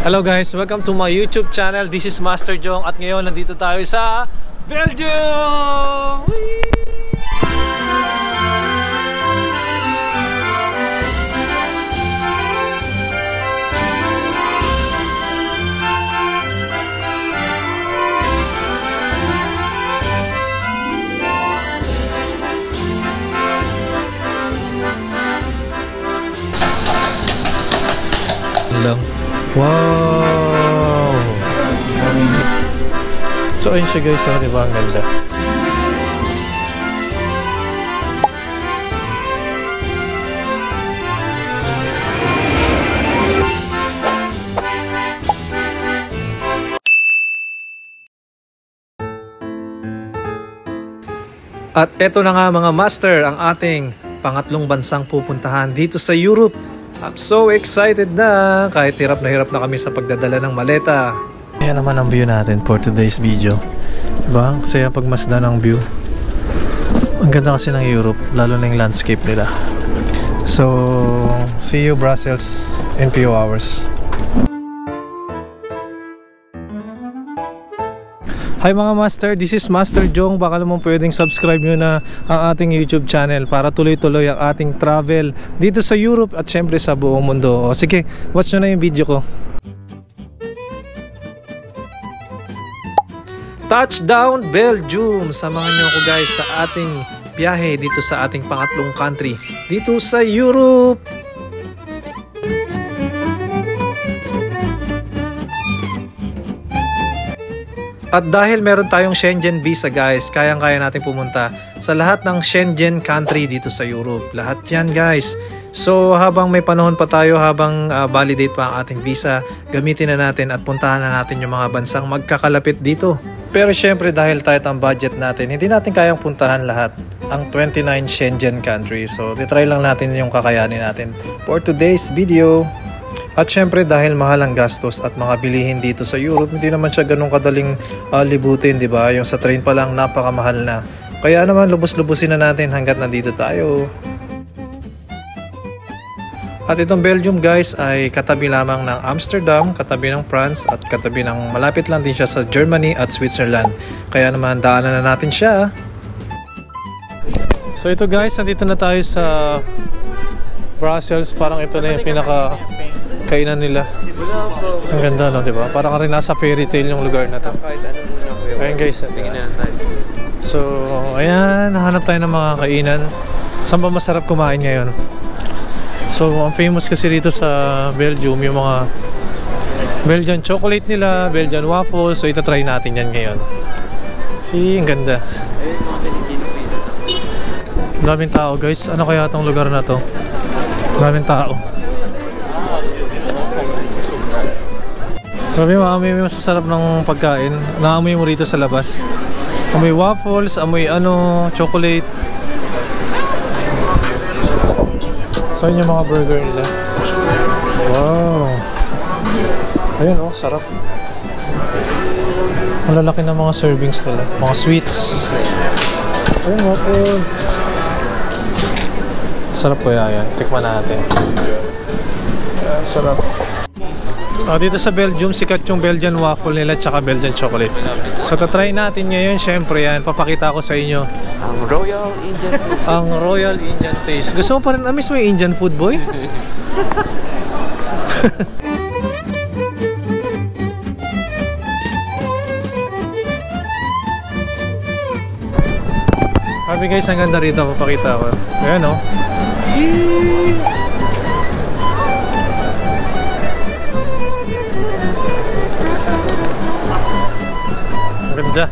Hello guys, welcome to my YouTube channel. This is Master Jong at ngayon nandito tayo sa Belgium! Whee! Hello. Wow! So ayun siya guys, oh, diba ang ganda? At eto na nga mga master, ang ating pangatlong bansang pupuntahan dito sa Europe. I'm so excited na, kahit hirap na kami sa pagdadala ng maleta. Ayan naman ang view natin for today's video. Diba? Kasi pagmasdan ng view. Ang ganda kasi ng Europe, lalo na yung landscape nila. So, see you Brussels in few hours. Hi mga master, this is Master Jong. Baka naman pwedeng subscribe nyo na ang ating YouTube channel para tuloy-tuloy ang ating travel dito sa Europe at syempre sa buong mundo. O sige, watch nyo na yung video ko. Touchdown Belgium! Samahan nyo ako guys sa ating biyahe dito sa ating pangatlong country dito sa Europe. At dahil meron tayong Schengen visa guys, kayang-kaya natin pumunta sa lahat ng Schengen country dito sa Europe. Lahat yan guys. So habang may panahon pa tayo, habang validate pa ang ating visa, gamitin na natin at puntahan na natin yung mga bansang magkakalapit dito. Pero syempre dahil tight ang budget natin, hindi natin kayang puntahan lahat ang 29 Schengen countries. So titry lang natin yung kakayanin natin for today's video. At syempre dahil mahal ang gastos at mga bilihin dito sa Europe, hindi naman siya ganun kadaling libutin, di ba? Yung sa train pa lang napakamahal na. Kaya naman lubos-lubusin na natin hanggat nandito tayo. At itong Belgium guys ay katabi lamang ng Amsterdam, katabi ng France at katabi ng malapit lang din siya sa Germany at Switzerland. Kaya naman daanan na natin siya. So ito guys, nandito na tayo sa Brussels. Parang ito na yung pinaka kainan nila. Ang ganda no, diba? Parang rin nasa fairy tale yung lugar na to. Ayan guys, so ayan, nahanap tayo ng mga kainan. Saan ba masarap kumain ngayon? So ang famous kasi dito sa Belgium yung mga Belgian chocolate nila, Belgian waffles. So itatry natin yan ngayon. See, ang ganda. Daming tao guys. Ano kaya itong lugar na to? Daming tao. Grabe, maamoy may masasarap ng pagkain. Naamoy mo rito sa labas. Amoy waffles, amoy chocolate. So yun yung mga burger nila. Wow. Ayun oh, sarap. Ang lalaki ng mga servings nila. Mga sweets. Ayun waffle. Sarap kaya yan. Tikman natin. Sarap. Dito sa Belgium, sikat yung Belgian waffle nila tsaka Belgian chocolate. So tatry natin ngayon, syempre yan, papakita ko sa inyo ang Royal Indian food. Ang Royal Indian taste. Gusto mo pa rin amis mo yung Indian food, boy? Sabi guys, ang ganda rito, papakita ko. Ayan o. Ganda.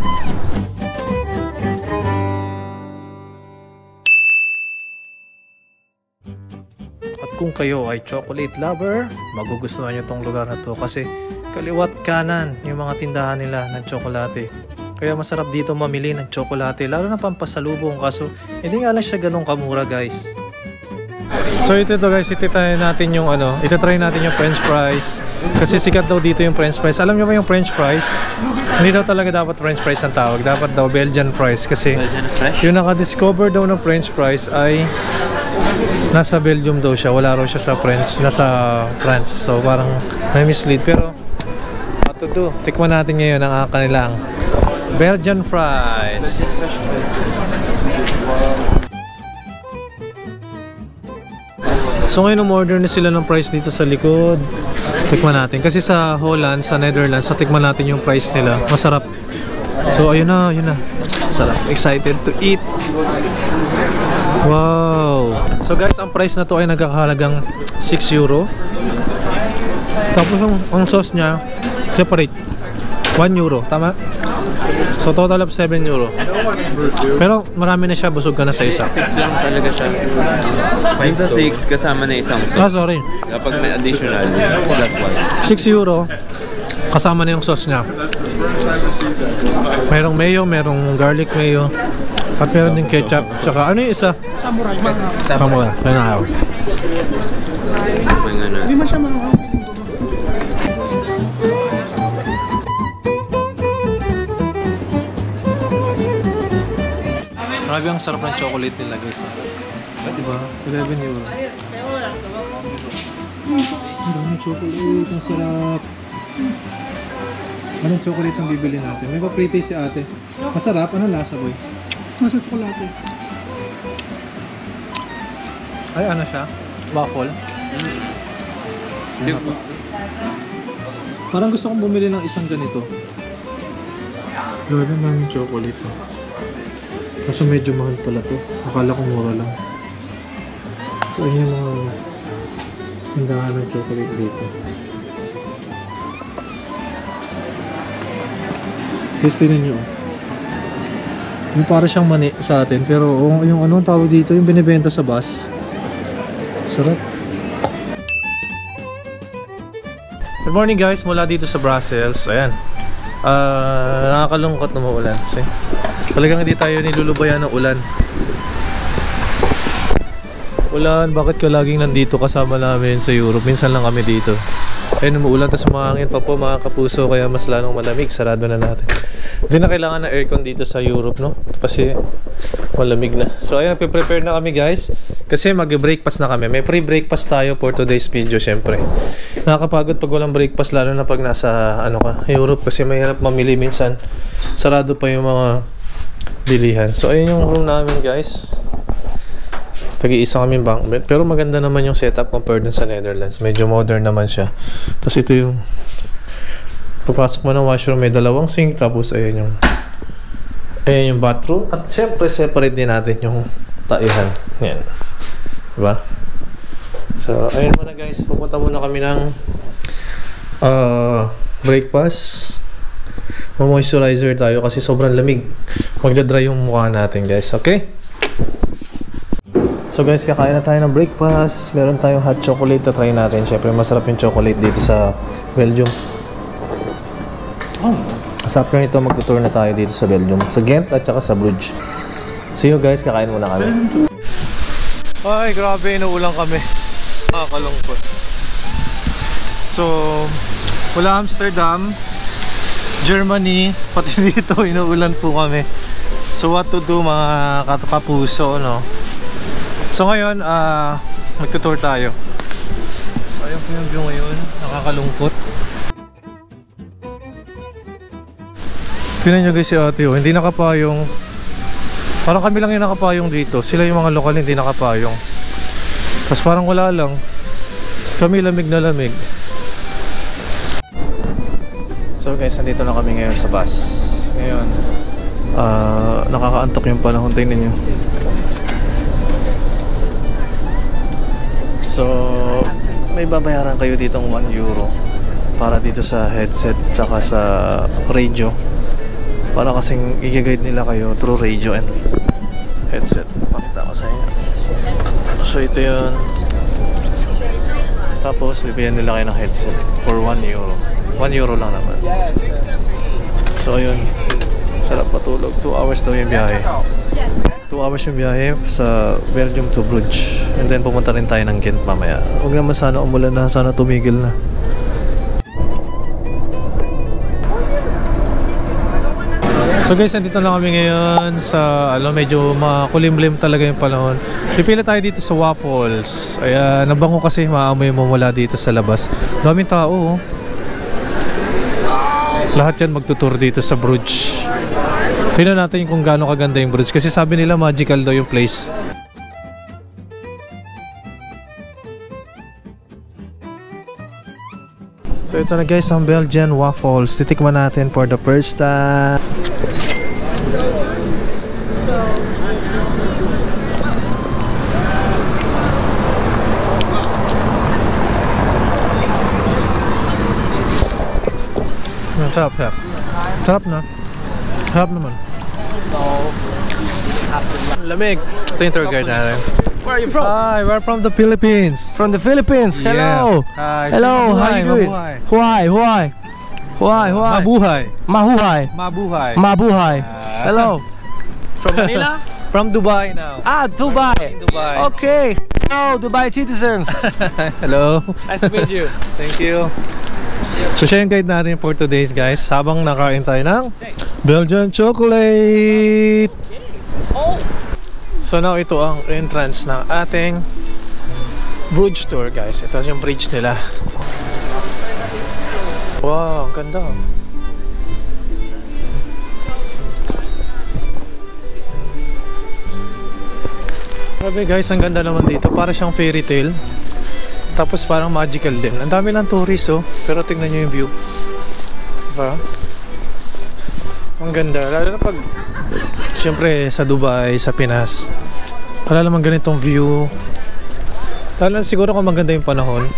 At kung kayo ay chocolate lover, magugustuhan nyo tong lugar na to kasi kaliwat kanan yung mga tindahan nila ng tsokolate. Kaya masarap dito mamili ng tsokolate, lalo na pampasalubong, kaso hindi nga lang siya ganun kamura guys. So ito guys, ititry natin yung itatry natin yung french fries. Kasi sikat daw dito yung french fries. Alam nyo ba yung french fries? Hindi daw talaga dapat french fries ang tawag. Dapat daw Belgian fries. Kasi yung naka-discover daw ng french fries ay nasa Belgium daw siya. Wala raw siya sa French, nasa France. So parang may mislead. Pero to do? Tikman natin ngayon ang kanilang Belgian fries. So ngayon umorder na sila ng price dito sa likod. Tikman natin. Kasi sa Holland, sa Netherlands, so tikman natin yung price nila. Masarap. So ayun na, yun na. Sarap. Excited to eat. Wow. So guys, ang price na to ay nagkakahalagang 6 euro. Tapos ang sauce niya, separate. 1 euro. Tama? So total of 7 euro. Pero marami na siya, busog ka na sa isa. 6 lang talaga siya. 5 sa 6 kasama na isang sauce. Ah, sorry. Kapag may additional, plus 6 euro kasama na yung sauce niya. Merong mayo, merong garlic mayo. At meron din ketchup. Tsaka ano yung isa? Samurai. Samurai. Kaya Hindi man siya mahal. Grabe ang sarap ng chocolate nila guys. Diba? 11 euro. Ang daming chocolate. Ang sarap. Anong chocolate ang bibili natin? May pa-pretty si ate. Masarap. Anong lasa boy? Nasa tsokolate. Ay ano siya? Waffle? Parang gusto kong bumili ng isang ganito. Grabe namin chocolate. Kaso medyo mahal pala to. Akala ko mura lang. So ayun yung mga tindahan ng chocolate dito. Guys, tingnan nyo. Yung para siyang mani sa atin. Pero yung anong tawag dito, yung binibenta sa bus. Sarap. Good morning guys, mula dito sa Brussels. Ayan. Nakakalungkot na maulan. Kasi talagang hindi tayo nilulubayan ng ulan. Ulan, bakit ka laging nandito kasama namin sa Europe? Minsan lang kami dito. Ayun, umuulan, tapos mahangin pa po mga kapuso, kaya mas lalong malamig. Sarado na natin. Hindi na kailangan ng aircon dito sa Europe, no? Kasi malamig na. So ayun, nagpe-prepare na kami guys. Kasi mag-breakfast na kami. May pre-breakfast tayo for today's video, syempre. Nakakapagod pag walang breakfast, lalo na pag nasa Europe, kasi mahirap mamili minsan. Sarado pa yung mga bilihan. So ayun yung room namin guys. Tag-iisa kami bunk bed. Pero maganda naman yung setup compared dun sa Netherlands. Medyo modern naman siya. Tapos ito yung pagpasok mo ng washroom, may dalawang sink. Tapos ayun yung bathroom. At syempre separate din natin yung taihan. Yan. Diba? So ayun muna guys. Pupunta muna kami ng breakfast. Moisturizer tayo kasi sobrang lamig. Magdadry yung mukha natin guys. Okay? So guys, kakain na tayo ng breakfast. Meron tayong hot chocolate na try natin. Syempre masarap yung chocolate dito sa Belgium. Sa after nito, magtutour na tayo dito sa Belgium, sa Ghent at saka sa Bruges. See you guys, kakain muna kami. Ay, grabe, inuulang kami. Nakakalungkot. So, mula Amsterdam, Germany, pati dito inuulan po kami. So what to do mga kapuso, no? So ngayon, magtutour tayo. So ayun po yung view ngayon. Nakakalungkot. Tingnan nyo guys si ate, oh. Hindi nakapayong. Parang kami lang yung nakapayong dito. Sila yung mga lokal hindi nakapayong. Tapos parang wala lang. Kami lamig na lamig. So guys, nandito na kami ngayon sa bus. Ngayon, nakakaantok yung panahon. Tingnan nyo. So, may babayaran kayo ditong 1 euro para dito sa headset tsaka sa radio. Para kasing i-guide nila kayo through radio and headset. Pakita ko sa inyo. So, ito yun. Tapos, bibigyan nila kayo ng headset for 1 euro. 1 euro lang naman. So, ayun. Sarap matulog. 2 hours daw yung biyahe. 2 hours yung biyahe sa Belgium to Bruges. And then pumunta rin tayo ng Ghent mamaya. Huwag naman sana umulan na, sana tumigil na. So guys, nandito lang kami ngayon sa medyo makulimlim talaga yung panahon. Pipila tayo dito sa Waffles. Ayan, nabango kasi maamoy mo mula dito sa labas. Daming tao, oh. Lahat yan magtutour dito sa Bruges. Tingnan natin kung gaano kaganda yung Bruges kasi sabi nila magical daw yung place. So ito na guys ang Belgian waffles. Titikman natin for the first time. Sarap, sarap. Sarap na. Sarap naman. Lamig. Ito yung tour guide natin. Where are you from? Hi, we're from the Philippines. From the Philippines. Hello. Yeah. Hi. Hello. How you doing? Mabuhay. Why? Mabuhay. Mahuhay. Mabuhay. Mabuhay. Hello. From Manila? From Dubai now. Dubai. Dubai. Okay. Hello, Dubai citizens. Hello. Nice to meet you. Thank you. So siya yung guide natin for today's guys. Habang nakain tayo ng Belgian chocolate. So now ito ang entrance ng ating Bruges tour guys. Ito yung bridge nila. Wow, ang ganda. Grabe guys, ang ganda naman dito. Para siyang fairy tale. Tapos parang magical din. Ang dami lang tourist oh. Pero tingnan nyo yung view. Diba? Ang ganda. Lalo na pag siyempre sa Dubai, sa Pinas, wala naman ganitong view. Lalo na siguro kung maganda yung panahon.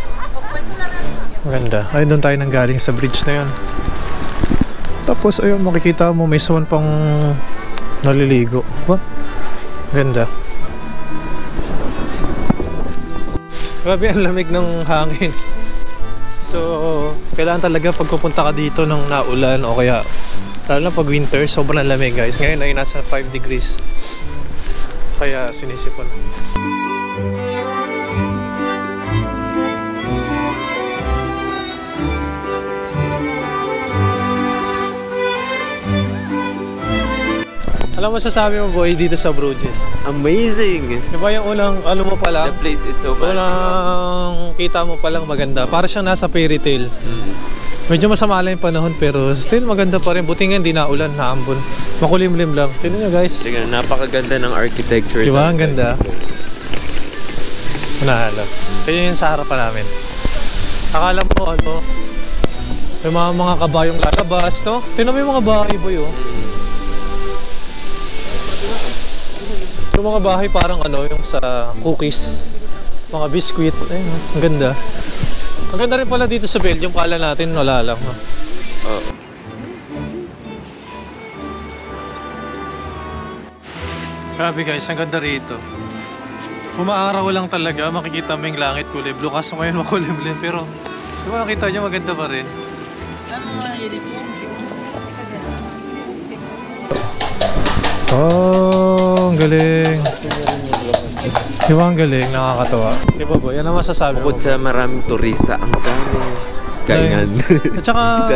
Maganda. Ay doon tayo nanggaling sa bridge na yun. Tapos ayun makikita mo may swan pang naliligo. Diba? Ganda. Grabe ang lamig ng hangin. So, kailangan talaga pag pupunta ka dito ng naulan o kaya lalo na pag winter, sobrang lamig guys. Ngayon ay nasa 5 degrees. Kaya sinisipon. Alam mo sasabi mo boy dito sa Bruges? Amazing! Diba yung unang ano mo pa lang? The place is so magical. Unang kita mo pa lang maganda. Para siyang nasa fairy tale. Medyo masama lang yung panahon pero still maganda pa rin. Buti nga hindi naulan, naambon. Makulimlim lang. Tignan nyo guys. Tingnan, napakaganda ng architecture. Diba ang ganda? Nahalap. Tignan yung sa harapan namin. Akala mo ano, may mga kabayong lalabas, no? Tignan mo yung mga bahay boy oh. Yung mga bahay parang ano, yung sa cookies, mga biscuit, ayun, ang ganda. Ang ganda rin pala dito sa Belgium, kala natin wala lang. Grabe guys, ang ganda rito. Umaaraw lang talaga, makikita mo yung langit kulay blue, kaso ngayon makulimlim, pero diba nakita nyo maganda pa rin. Oh, ang galing. Di ba ang galing? Nakakatawa. Di ba boy? Yan ang masasabi mo. Bukod sa maraming turista, ang dami. Kaingan. At saka,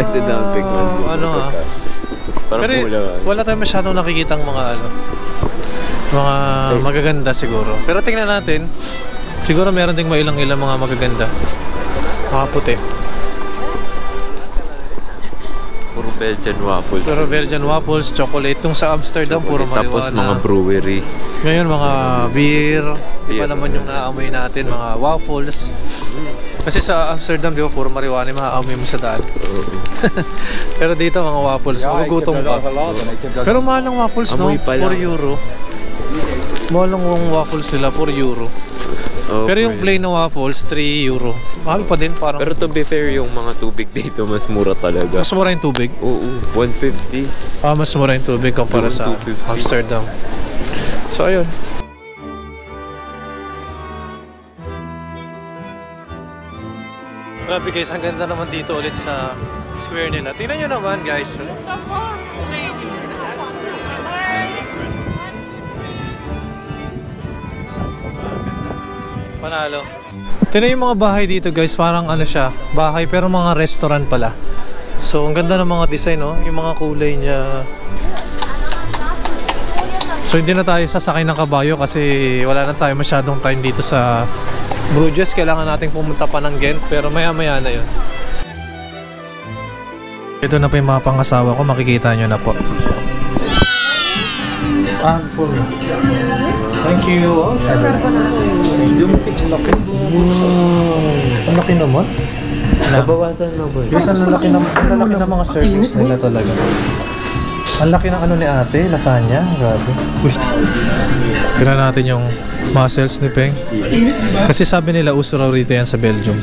ano nga. Pero wala tayong masyadong nakikitang mga ano, mga magaganda siguro. Pero tingnan natin. Siguro meron ding mailang-ilang mga magaganda. Mga puti. Puro Belgian waffles. Puro Belgian waffles, chocolate. Itong sa Amsterdam, puro marijuana. Tapos mga brewery. Ngayon mga beer. Iba naman yung naamoy natin, mga waffles. Kasi sa Amsterdam, di ba, puro marijuana yung maaamoy mo sa daan. Pero dito mga waffles, magugutom ka. Pero mahal ng waffles, no? 4 euro. Mahal ng waffles sila, 4 euro. Okay. Pero yung plain na waffles, 3 euro. Mahal pa din parang. Pero to be fair, yung mga tubig dito mas mura talaga. Mas mura yung tubig? Oo, 150. Mas mura yung tubig kumpara sa 250. Amsterdam. So ayun. Grabe guys, ang ganda naman dito ulit sa square nila. Tingnan nyo naman guys. Panalo. Tingnan yung mga bahay dito guys, parang ano siya, bahay pero mga restaurant pala. So ang ganda ng mga design, no? Yung mga kulay niya. So hindi na tayo sasakay ng kabayo kasi wala na tayo masyadong time dito sa Bruges. Kailangan nating pumunta pa ng Ghent pero maya maya na yun. Ito na po yung mga pangasawa ko, makikita nyo na po. Thank you. Ang laki naman. Nabawasan na ba? Guys, ang laki ng mga servings nila talaga. Ang laki ng ano ni ate, lasagna. Grabe. Tignan natin yung muscles ni Peng. Kasi sabi nila uso raw rito yan sa Belgium.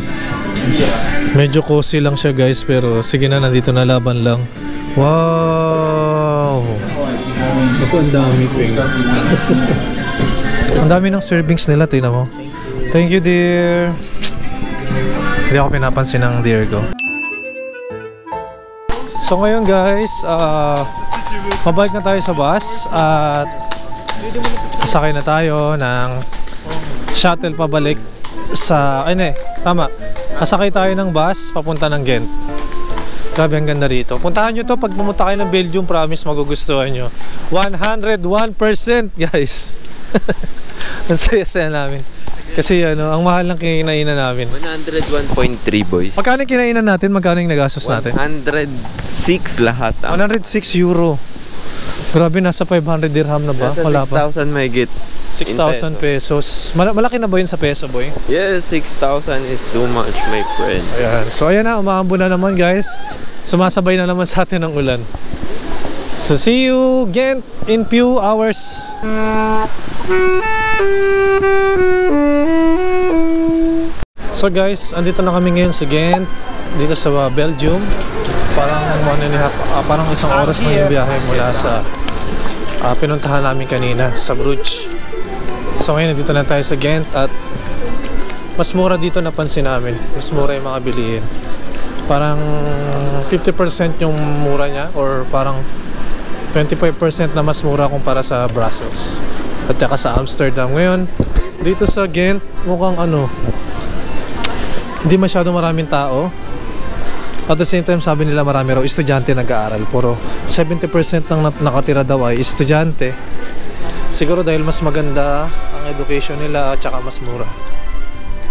Medyo cozy lang siya guys, pero sige na, nandito na laban lang. Wow! Ako ang dami, Peng. Ang dami ng servings nila, tingnan mo. Thank you, dear. Hindi ako pinapansin ng dear ko. So ngayon guys, mabalik na tayo sa bus at sakay na tayo ng shuttle pabalik sa, tama. Nasakay tayo ng bus papunta ng Ghent. Grabe, ang ganda rito. Puntahan nyo to pag pumunta kayo ng Belgium, promise magugustuhan nyo. 101% guys. Ang saya-saya namin. Kasi ang mahal ng kinainan namin. 101.3 boy. Magkano yung kinainan natin? Magkano yung nagastos natin? 106 lahat. 106 euro. Grabe, nasa 500 dirham na ba? Nasa Wala pa. 6,000 may git. 6,000 pesos. Malaki na ba yun sa peso, boy? Yes, 6,000 is too much, my friend. Ayan. So ayan na, umaambo na naman guys. Sumasabay na naman sa atin ang ulan. So see you Ghent in few hours. So guys, andito na kami ngayon sa Ghent, dito sa Belgium. Parang isang oras na yung biyahe mula sa pinuntahan namin kanina sa Bruges. So ngayon dito na tayo sa Ghent at mas mura dito, napansin namin. Mas mura yung mga bilihin. Parang 50% yung mura niya, or parang 25% na mas mura kumpara sa Brussels at saka sa Amsterdam. Ngayon dito sa Ghent mukhang hindi masyado maraming tao. At the same time, sabi nila marami raw estudyante nag-aaral. Puro 70% ng nakatira daw ay estudyante. Siguro dahil mas maganda ang education nila at saka mas mura.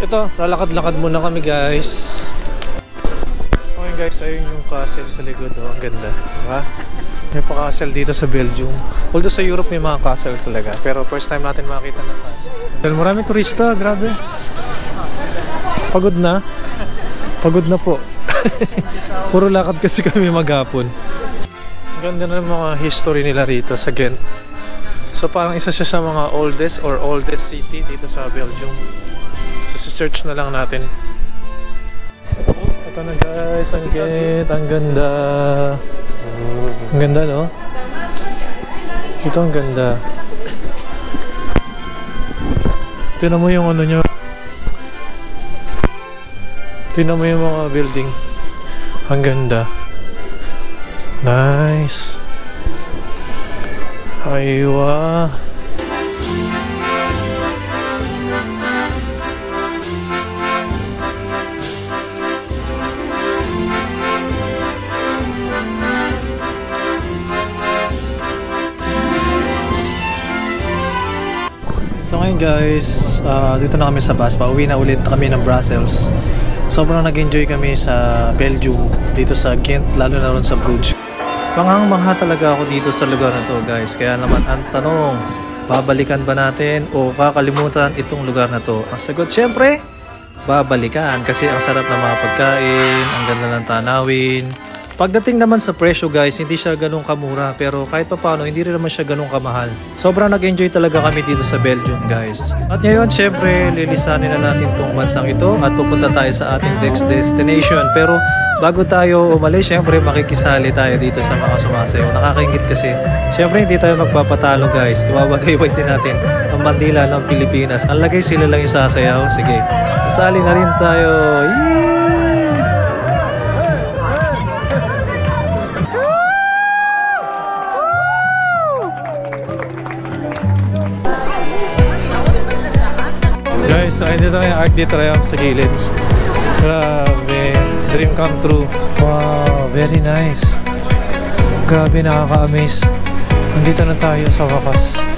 Ito, lalakad-lakad muna kami guys. Okay guys, ayun yung castle sa likod. Ang ganda, diba? May pa-castle dito sa Belgium. Although sa Europe may mga castle talaga, pero first time natin makita ng castle. Dahil maraming turista, grabe. Pagod na po. Puro lakad kasi kami maghapon. Ganda na ng mga history nila rito sa Ghent. So parang isa siya sa mga oldest city dito sa Belgium. So search na lang natin. Ito na guys, ang Ghent. Ang ganda. Ang ganda, no? Ito ang ganda. Tignan mo yung nyo. Tignan mo yung mga building. Ang ganda. Nice. Aywa. So ngayon guys, dito na kami sa bus. Pauwi na ulit kami ng Brussels. Sobrang nag-enjoy kami sa Belgium, dito sa Ghent, lalo na ron sa Bruges. Manghang-mangha talaga ako dito sa lugar na to guys. Kaya naman ang tanong, babalikan ba natin o kakalimutan itong lugar na to? Ang sagot, syempre, babalikan. Kasi ang sarap ng mga pagkain, ang ganda ng tanawin. Pagdating naman sa presyo guys, hindi siya ganun kamura, pero kahit pa paano, hindi rin naman siya ganun kamahal. Sobrang nag-enjoy talaga kami dito sa Belgium guys. At ngayon, syempre, lilisanin na natin tong bansang ito at pupunta tayo sa ating next destination. Pero bago tayo umalis, syempre, makikisali tayo dito sa mga sumasayaw. Nakakaingit kasi, syempre, hindi tayo magpapatalo guys. Iwawagayway din natin ang bandila ng Pilipinas. Ang lagay sila lang yung sasayaw. Sige, kasali na rin tayo. Yee! Guys, so dito na yung Arc de Triomphe sa gilid. Grabe, dream come true. Wow, very nice. Grabe, nakaka-amaze. Nandito na tayo sa wakas.